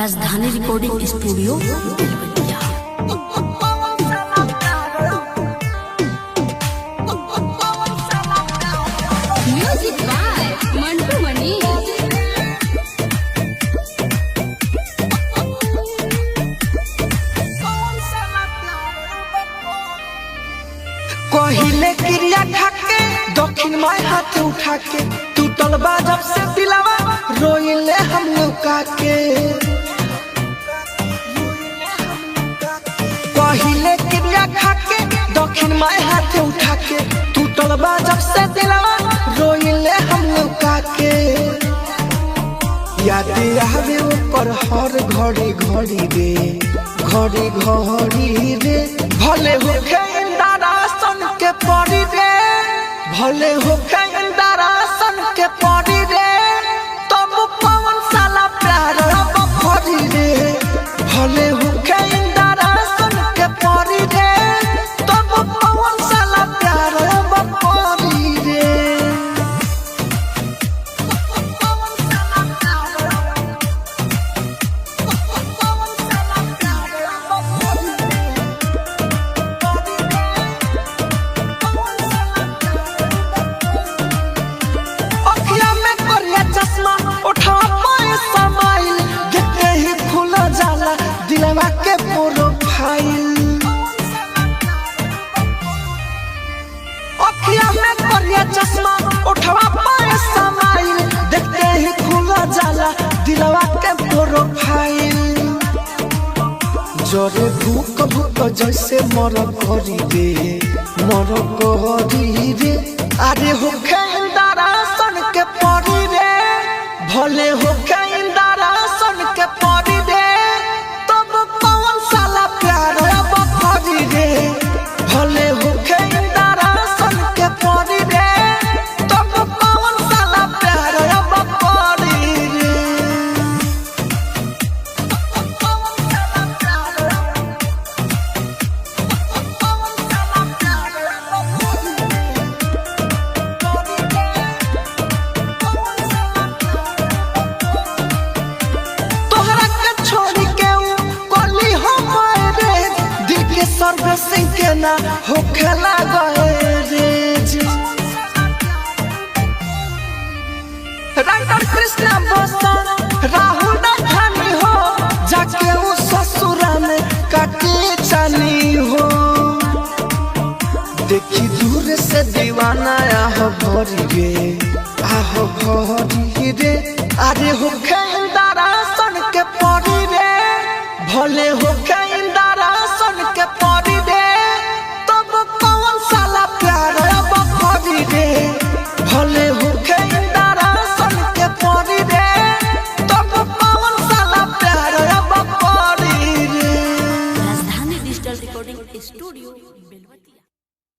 राजधानी recording studio Belwatiya. Music by Mantu Mani. कहिले क्रिया खाके दक्षिण माय हाथ उठा के टूटल बा जब से दिलावा रोइले हम लुका के। कहिले क्रिया खाके दक्षिण माय हाथ उठा के टूटल बा जब से दिलावा रोइले हम लुका के। याद आवे ऊपर हर घड़ी घड़ी रे घड़ी घड़ी रे भले होखे इंदारासन के पड़ी रे भले होखे इंदारासन के पड़ी रे तब पवन साला प्यार अब पड़ी रे भले होखे इंदारासन के पड़ी रे तब पवन साला प्यार अब पड़ी रे। दिलवा के प्रोफाइल अखिया में करिया चश्मा उठवा पाए समाइल देखते ही खुला जाला दिलवा के प्रोफाइल। जोरे भूख भूख जैसे मर करी रे अरे होखे इंदारासन के पड़ी रे भले होखे इंदारासन के पड़ी रे भले होखे इंदारासन के पड़ी रे तब पवन साला प्यार अब पड़ी रे। तोहरा के छोड़ी के कोली हम रे दिल के सर्व सिंह के ना होखे लागए रे राइटर कृष्णा बसन राहुल राधानी हो जाके वो ससुरा में काटे चानी हो देखी दूर से दीवाना आहो भरी रे अरे होखे इंदारासन के पड़ी रे भले